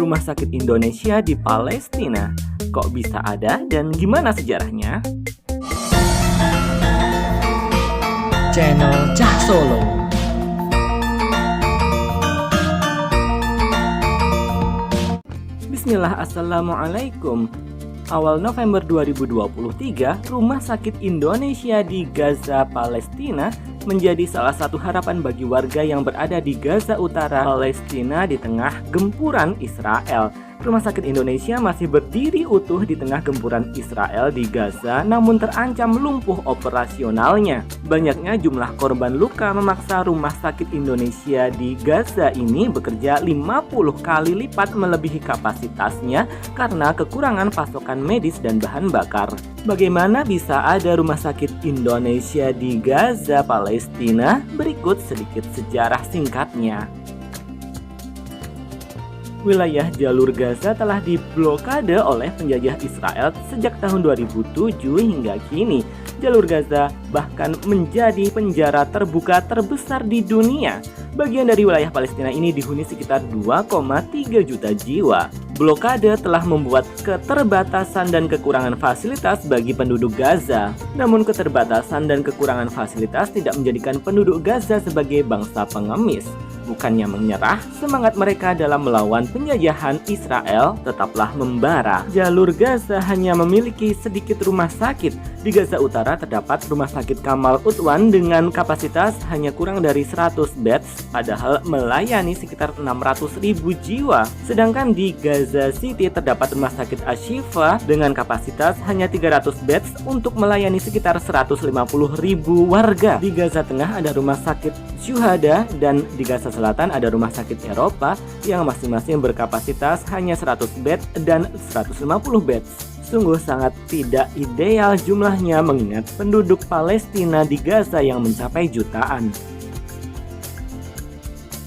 rumah sakit Indonesia di Palestina. Kok bisa ada dan gimana sejarahnya? Channel Cah Solo. Bismillah, Assalamualaikum. Awal November 2023, Rumah Sakit Indonesia di Gaza, Palestina menjadi salah satu harapan bagi warga yang berada di Gaza Utara, Palestina di tengah gempuran Israel. Rumah Sakit Indonesia masih berdiri utuh di tengah gempuran Israel di Gaza, namun terancam lumpuh operasionalnya. Banyaknya jumlah korban luka memaksa Rumah Sakit Indonesia di Gaza ini bekerja 50 kali lipat melebihi kapasitasnya karena kekurangan pasokan medis dan bahan bakar. Bagaimana bisa ada Rumah Sakit Indonesia di Gaza, Palestina? Berikut sedikit sejarah singkatnya. Wilayah jalur Gaza telah diblokade oleh penjajah Israel sejak tahun 2007 hingga kini. Jalur Gaza bahkan menjadi penjara terbuka terbesar di dunia. Bagian dari wilayah Palestina ini dihuni sekitar 2,3 juta jiwa. Blokade telah membuat keterbatasan dan kekurangan fasilitas bagi penduduk Gaza. Namun keterbatasan dan kekurangan fasilitas tidak menjadikan penduduk Gaza sebagai bangsa pengemis. Bukannya menyerah, semangat mereka dalam melawan penjajahan Israel tetaplah membara. Jalur Gaza hanya memiliki sedikit rumah sakit. Di Gaza Utara terdapat Rumah Sakit Kamal Udwan dengan kapasitas hanya kurang dari 100 beds, padahal melayani sekitar 600.000 jiwa. Sedangkan di Gaza City terdapat Rumah Sakit Ashifa dengan kapasitas hanya 300 beds untuk melayani sekitar 150.000 warga. Di Gaza Tengah ada Rumah Sakit Syuhada dan di Gaza Selatan ada Rumah Sakit Eropa yang masing-masing berkapasitas hanya 100 bed dan 150 beds. Sungguh sangat tidak ideal jumlahnya mengingat penduduk Palestina di Gaza yang mencapai jutaan.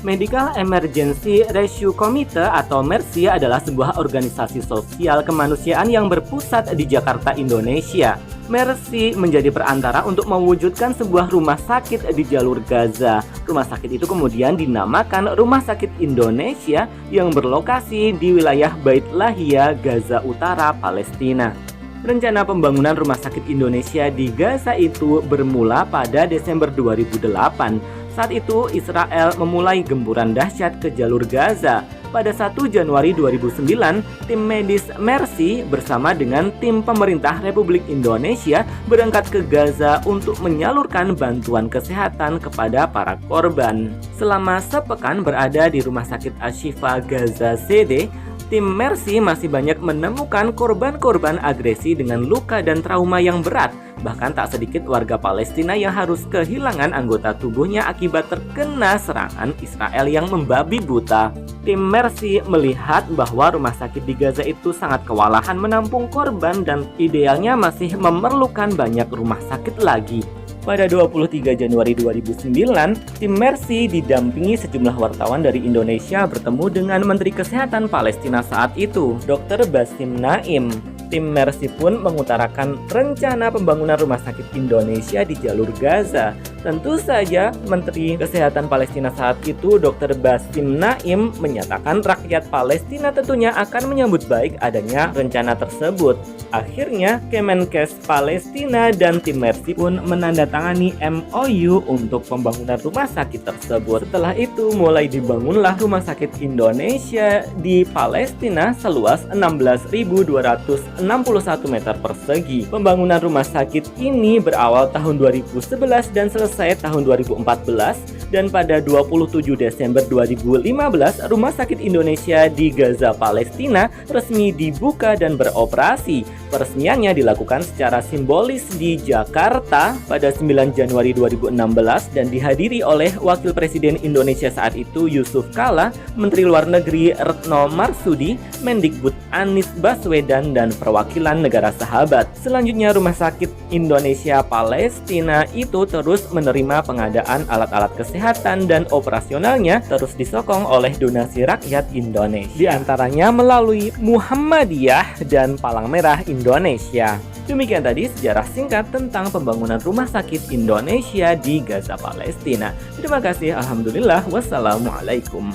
Medical Emergency Rescue Committee atau MERSI adalah sebuah organisasi sosial kemanusiaan yang berpusat di Jakarta, Indonesia. MERSI menjadi perantara untuk mewujudkan sebuah rumah sakit di jalur Gaza. Rumah sakit itu kemudian dinamakan Rumah Sakit Indonesia yang berlokasi di wilayah Bait Lahia, Gaza Utara, Palestina. Rencana pembangunan Rumah Sakit Indonesia di Gaza itu bermula pada Desember 2008. Saat itu Israel memulai gempuran dahsyat ke jalur Gaza. Pada 1 Januari 2009, tim medis MERSI bersama dengan tim pemerintah Republik Indonesia berangkat ke Gaza untuk menyalurkan bantuan kesehatan kepada para korban. Selama sepekan berada di Rumah Sakit Ashifa Gaza CD, tim MERSI masih banyak menemukan korban-korban agresi dengan luka dan trauma yang berat. Bahkan tak sedikit warga Palestina yang harus kehilangan anggota tubuhnya akibat terkena serangan Israel yang membabi buta. Tim MERSI melihat bahwa rumah sakit di Gaza itu sangat kewalahan menampung korban dan idealnya masih memerlukan banyak rumah sakit lagi. Pada 23 Januari 2009, tim MERSI didampingi sejumlah wartawan dari Indonesia bertemu dengan Menteri Kesehatan Palestina saat itu, Dr. Basim Naim. Tim MERSI pun mengutarakan rencana pembangunan Rumah Sakit Indonesia di jalur Gaza. Tentu saja Menteri Kesehatan Palestina saat itu Dr. Basim Naim menyatakan rakyat Palestina tentunya akan menyambut baik adanya rencana tersebut. Akhirnya Kemenkes Palestina dan tim MERSI pun menandatangani MOU untuk pembangunan rumah sakit tersebut. Setelah itu mulai dibangunlah Rumah Sakit Indonesia di Palestina seluas 16.261 meter persegi. Pembangunan rumah sakit ini berawal tahun 2011 dan selesai tahun 2014, dan pada 27 Desember 2015 Rumah Sakit Indonesia di Gaza Palestina resmi dibuka dan beroperasi. Peresmiannya dilakukan secara simbolis di Jakarta pada 9 Januari 2016 dan dihadiri oleh Wakil Presiden Indonesia saat itu Yusuf Kala, Menteri Luar Negeri Retno Marsudi, Mendikbud Anies Baswedan, dan perwakilan negara sahabat. Selanjutnya Rumah Sakit Indonesia Palestina itu terus menerima pengadaan alat-alat kesehatan dan operasionalnya terus disokong oleh donasi rakyat Indonesia, di antaranya melalui Muhammadiyah dan Palang Merah Indonesia. Demikian tadi sejarah singkat tentang pembangunan Rumah Sakit Indonesia di Gaza, Palestina. Terima kasih. Alhamdulillah. Wassalamualaikum.